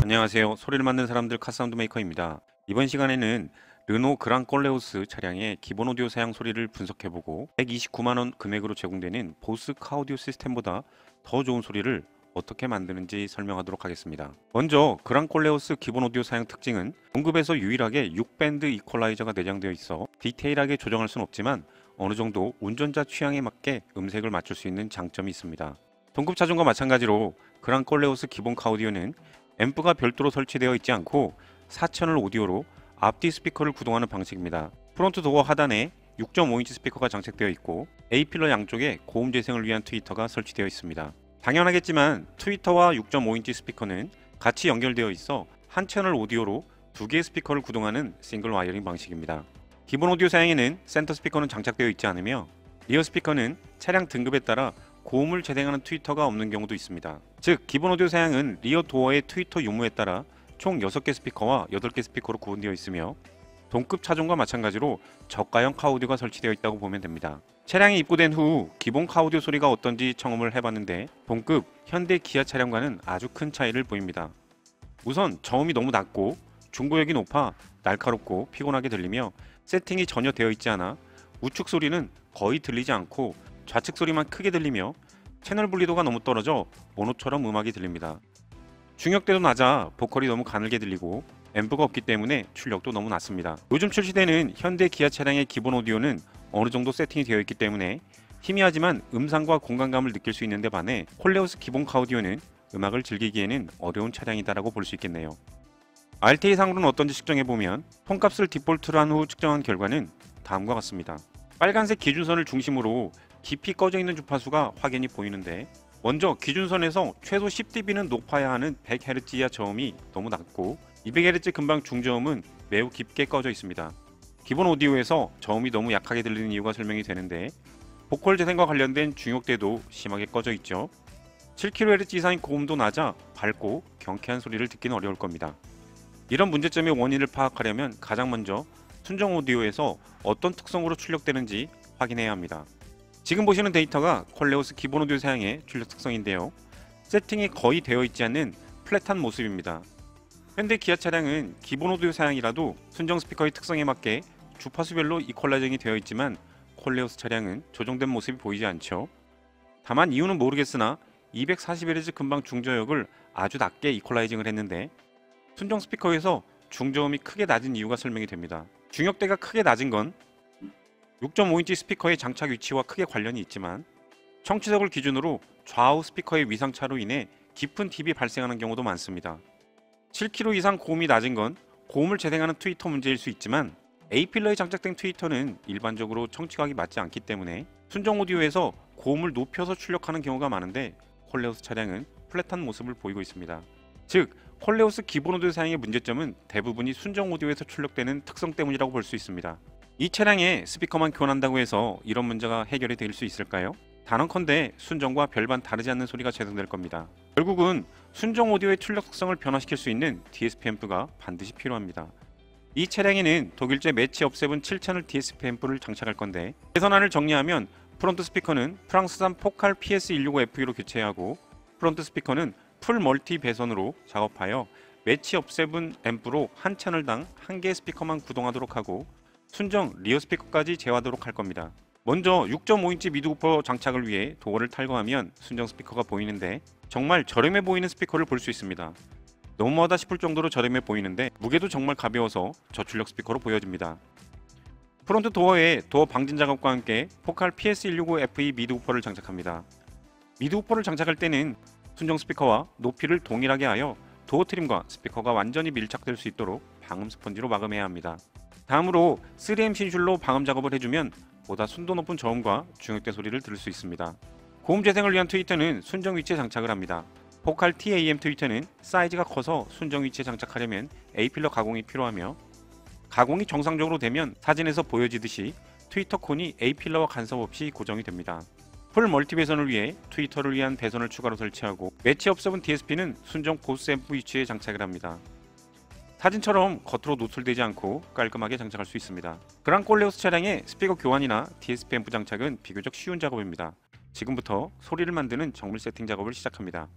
안녕하세요. 소리를 만든 사람들 카사운드 메이커입니다. 이번 시간에는 르노 그랑 꼴레오스 차량의 기본 오디오 사양 소리를 분석해보고 129만원 금액으로 제공되는 보스 카오디오 시스템보다 더 좋은 소리를 어떻게 만드는지 설명하도록 하겠습니다. 먼저 그랑 꼴레오스 기본 오디오 사양 특징은 동급에서 유일하게 6밴드 이퀄라이저가 내장되어 있어 디테일하게 조정할 순 없지만 어느 정도 운전자 취향에 맞게 음색을 맞출 수 있는 장점이 있습니다. 동급 차종과 마찬가지로 그랑 꼴레오스 기본 카오디오는 앰프가 별도로 설치되어 있지 않고 4채널 오디오로 앞뒤 스피커를 구동하는 방식입니다. 프론트 도어 하단에 6.5인치 스피커가 장착되어 있고 A필러 양쪽에 고음 재생을 위한 트위터가 설치되어 있습니다. 당연하겠지만 트위터와 6.5인치 스피커는 같이 연결되어 있어 한 채널 오디오로 두 개의 스피커를 구동하는 싱글 와이어링 방식입니다. 기본 오디오 사양에는 센터 스피커는 장착되어 있지 않으며 리어 스피커는 차량 등급에 따라 고음을 재생하는 트위터가 없는 경우도 있습니다. 즉 기본 오디오 사양은 리어 도어의 트위터 유무에 따라 총 6개 스피커와 8개 스피커로 구분되어 있으며 동급 차종과 마찬가지로 저가형 카오디오가 설치되어 있다고 보면 됩니다. 차량이 입고된 후 기본 카오디오 소리가 어떤지 청음을 해봤는데 동급 현대 기아 차량과는 아주 큰 차이를 보입니다. 우선 저음이 너무 낮고 중고역이 높아 날카롭고 피곤하게 들리며 세팅이 전혀 되어 있지 않아 우측 소리는 거의 들리지 않고 좌측 소리만 크게 들리며 채널 분리도가 너무 떨어져 모노처럼 음악이 들립니다. 중역대도 낮아 보컬이 너무 가늘게 들리고 앰프가 없기 때문에 출력도 너무 낮습니다. 요즘 출시되는 현대 기아 차량의 기본 오디오는 어느 정도 세팅이 되어 있기 때문에 희미하지만 음상과 공간감을 느낄 수 있는 데 반해 콜레오스 기본 카오디오는 음악을 즐기기에는 어려운 차량이다라고 볼 수 있겠네요. RTA 상으로는 어떤지 측정해보면 톤값을 디폴트로 한 후 측정한 결과는 다음과 같습니다. 빨간색 기준선을 중심으로 깊이 꺼져 있는 주파수가 확연히 보이는데 먼저 기준선에서 최소 10dB는 높아야 하는 100Hz 이하 저음이 너무 낮고 200Hz 근방 중저음은 매우 깊게 꺼져 있습니다. 기본 오디오에서 저음이 너무 약하게 들리는 이유가 설명이 되는데 보컬 재생과 관련된 중역대도 심하게 꺼져 있죠. 7kHz 이상의 고음도 낮아 밝고 경쾌한 소리를 듣기는 어려울 겁니다. 이런 문제점의 원인을 파악하려면 가장 먼저 순정 오디오에서 어떤 특성으로 출력되는지 확인해야 합니다. 지금 보시는 데이터가 콜레오스 기본 오디오 사양의 출력 특성인데요. 세팅이 거의 되어 있지 않는 플랫한 모습입니다. 현대 기아 차량은 기본 오디오 사양이라도 순정 스피커의 특성에 맞게 주파수별로 이퀄라이징이 되어 있지만 콜레오스 차량은 조정된 모습이 보이지 않죠. 다만 이유는 모르겠으나 240Hz 근방 중저역을 아주 낮게 이퀄라이징을 했는데 순정 스피커에서 중저음이 크게 낮은 이유가 설명이 됩니다. 중역대가 크게 낮은 건 6.5인치 스피커의 장착 위치와 크게 관련이 있지만 청취석을 기준으로 좌우 스피커의 위상차로 인해 깊은 딥이 발생하는 경우도 많습니다. 7kg 이상 고음이 낮은 건 고음을 재생하는 트위터 문제일 수 있지만 A필러에 장착된 트위터는 일반적으로 청취각이 맞지 않기 때문에 순정 오디오에서 고음을 높여서 출력하는 경우가 많은데 콜레오스 차량은 플랫한 모습을 보이고 있습니다. 즉 콜레오스 기본 오디오 사양의 문제점은 대부분이 순정 오디오에서 출력되는 특성 때문이라고 볼 수 있습니다. 이 차량에 스피커만 교환한다고 해서 이런 문제가 해결이 될 수 있을까요? 단언컨대 순정과 별반 다르지 않는 소리가 재생될 겁니다. 결국은 순정 오디오의 출력 특성을 변화시킬 수 있는 DSP 앰프가 반드시 필요합니다. 이 차량에는 독일제 매치 업세븐 7채널 DSP 앰프를 장착할 건데 개선안을 정리하면 프론트 스피커는 프랑스산 포칼 PS165F로 교체하고 프론트 스피커는 풀 멀티 배선으로 작업하여 매치 업세븐 앰프로 한 채널당 한 개의 스피커만 구동하도록 하고 순정 리어 스피커까지 제어하도록 할 겁니다. 먼저 6.5인치 미드우퍼 장착을 위해 도어를 탈거하면 순정 스피커가 보이는데 정말 저렴해 보이는 스피커를 볼 수 있습니다. 너무하다 싶을 정도로 저렴해 보이는데 무게도 정말 가벼워서 저출력 스피커로 보여집니다. 프론트 도어에 도어 방진 작업과 함께 포칼 PS165FE 미드우퍼를 장착합니다. 미드우퍼를 장착할 때는 순정 스피커와 높이를 동일하게 하여 도어 트림과 스피커가 완전히 밀착될 수 있도록 방음 스펀지로 마감해야 합니다. 다음으로 3M 신슐로 방음 작업을 해주면 보다 순도 높은 저음과 중역대 소리를 들을 수 있습니다. 고음 재생을 위한 트위터는 순정 위치에 장착을 합니다. 포칼 TAM 트위터는 사이즈가 커서 순정 위치에 장착하려면 A필러 가공이 필요하며 가공이 정상적으로 되면 사진에서 보여지듯이 트위터 콘이 A필러와 간섭 없이 고정이 됩니다. 풀 멀티 배선을 위해 트위터를 위한 배선을 추가로 설치하고 매치 업서븐 DSP는 순정 보스 앰프 위치에 장착을 합니다. 사진처럼 겉으로 노출되지 않고 깔끔하게 장착할 수 있습니다. 그랑 꼴레오스 차량의 스피커 교환이나 DSP 앰프 장착은 비교적 쉬운 작업입니다. 지금부터 소리를 만드는 정밀 세팅 작업을 시작합니다.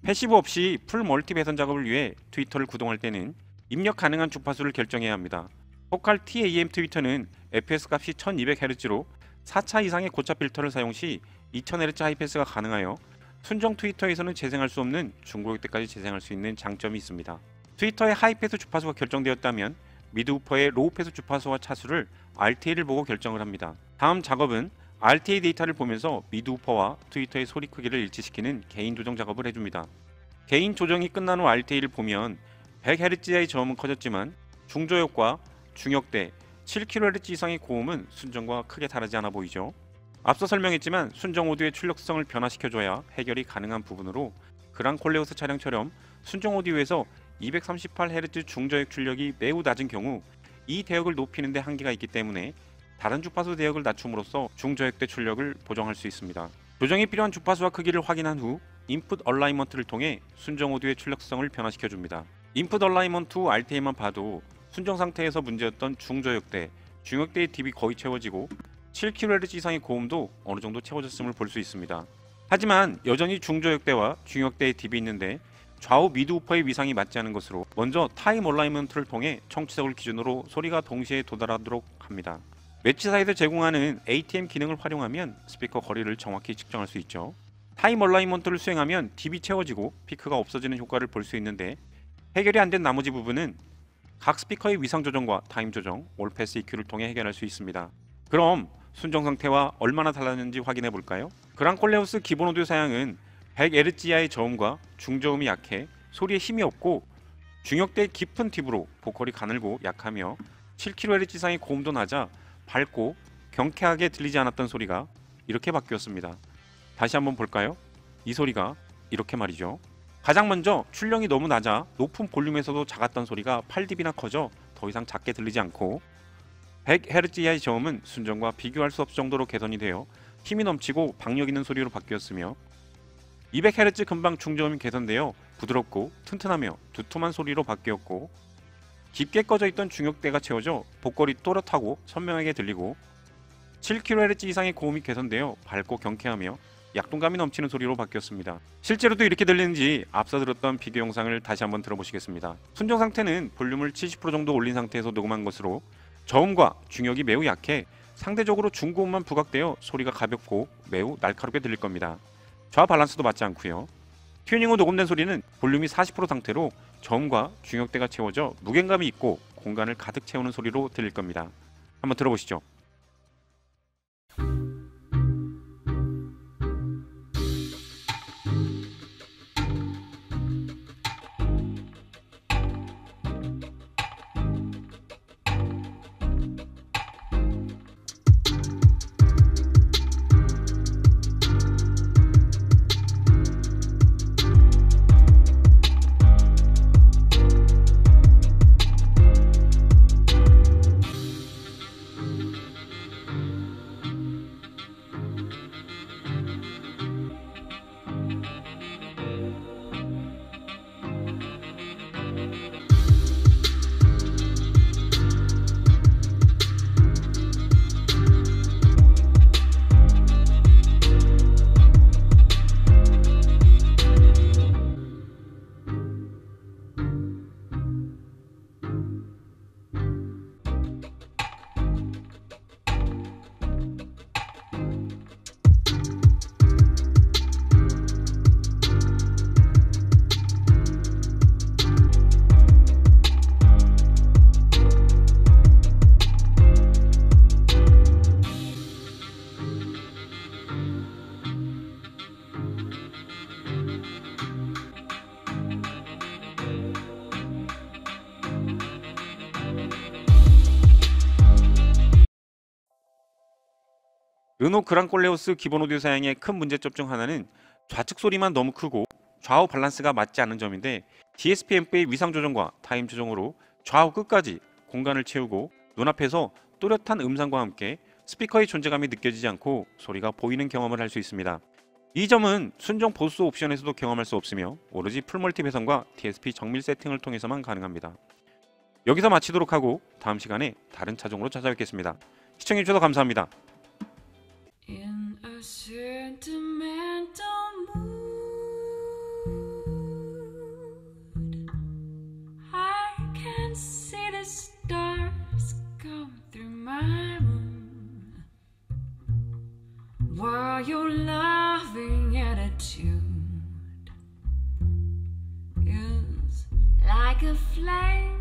패시브 없이 풀 멀티 배선 작업을 위해 트위터를 구동할 때는 입력 가능한 주파수를 결정해야 합니다. 포칼 TAM 트위터는 fps 값이 1200Hz로 4차 이상의 고차 필터를 사용 시 2000Hz 하이패스가 가능하여 순정 트위터에서는 재생할 수 없는 중고역대까지 재생할 수 있는 장점이 있습니다. 트위터의 하이패스 주파수가 결정되었다면 미드우퍼의 로우패스 주파수와 차수를 RTA를 보고 결정을 합니다. 다음 작업은 RTA 데이터를 보면서 미드우퍼와 트위터의 소리 크기를 일치시키는 개인 조정 작업을 해줍니다. 개인 조정이 끝난 후 RTA를 보면 100Hz의 저음은 커졌지만 중저역과 중역대 7kHz 이상의 고음은 순정과 크게 다르지 않아 보이죠. 앞서 설명했지만 순정 오디오의 출력성을 변화시켜줘야 해결이 가능한 부분으로 그랑콜레우스 차량처럼 순정 오디오에서 238Hz 중저역 출력이 매우 낮은 경우 이 대역을 높이는 데 한계가 있기 때문에 다른 주파수 대역을 낮춤으로써 중저역대 출력을 보정할 수 있습니다. 조정이 필요한 주파수와 크기를 확인한 후 인풋 얼라이먼트를 통해 순정 오디오의 출력성을 변화시켜줍니다. 인풋 얼라이먼트 후 RTA만 봐도 순정 상태에서 문제였던 중저역대, 중역대의 딥이 거의 채워지고 7kHz 이상의 고음도 어느 정도 채워졌음을 볼 수 있습니다. 하지만 여전히 중저역대와 중역대의 딥이 있는데 좌우 미드우퍼의 위상이 맞지 않은 것으로 먼저 타임 얼라이먼트를 통해 청취석을 기준으로 소리가 동시에 도달하도록 합니다. 매치사에서 제공하는 ATM 기능을 활용하면 스피커 거리를 정확히 측정할 수 있죠. 타임 얼라이먼트를 수행하면 딥이 채워지고 피크가 없어지는 효과를 볼 수 있는데 해결이 안 된 나머지 부분은 각 스피커의 위상 조정과 타임 조정, 올패스 EQ를 통해 해결할 수 있습니다. 그럼 순정 상태와 얼마나 달랐는지 확인해 볼까요? 그랑콜레우스 기본 오디오 사양은 100Hz 이하의 저음과 중저음이 약해 소리에 힘이 없고 중역대의 깊은 딥으로 보컬이 가늘고 약하며 7kHz 이상의 고음도 낮아 밝고 경쾌하게 들리지 않았던 소리가 이렇게 바뀌었습니다. 다시 한번 볼까요? 이 소리가 이렇게 말이죠. 가장 먼저 출력이 너무 낮아 높은 볼륨에서도 작았던 소리가 8dB나 커져 더 이상 작게 들리지 않고 100Hz 이하의 저음은 순정과 비교할 수 없을 정도로 개선이 되어 힘이 넘치고 박력 있는 소리로 바뀌었으며 200Hz 근방 중저음이 개선되어 부드럽고 튼튼하며 두툼한 소리로 바뀌었고 깊게 꺼져 있던 중역대가 채워져 보컬이 또렷하고 선명하게 들리고 7kHz 이상의 고음이 개선되어 밝고 경쾌하며 약동감이 넘치는 소리로 바뀌었습니다. 실제로도 이렇게 들리는지 앞서 들었던 비교 영상을 다시 한번 들어보시겠습니다. 순정 상태는 볼륨을 70% 정도 올린 상태에서 녹음한 것으로 저음과 중역이 매우 약해 상대적으로 중고음만 부각되어 소리가 가볍고 매우 날카롭게 들릴 겁니다. 좌 밸런스도 맞지 않고요. 튜닝 후 녹음된 소리는 볼륨이 40% 상태로 저음과 중역대가 채워져 무게감이 있고 공간을 가득 채우는 소리로 들릴 겁니다. 한번 들어보시죠. 르노 그랑콜레우스 기본 오디오 사양의 큰 문제점 중 하나는 좌측 소리만 너무 크고 좌우 밸런스가 맞지 않는 점인데 DSP 앰프의 위상 조정과 타임 조정으로 좌우 끝까지 공간을 채우고 눈앞에서 또렷한 음성과 함께 스피커의 존재감이 느껴지지 않고 소리가 보이는 경험을 할 수 있습니다. 이 점은 순정 보스 옵션에서도 경험할 수 없으며 오로지 풀멀티 배선과 DSP 정밀 세팅을 통해서만 가능합니다. 여기서 마치도록 하고 다음 시간에 다른 차종으로 찾아뵙겠습니다. 시청해주셔서 감사합니다. In a sentimental mood, 제발.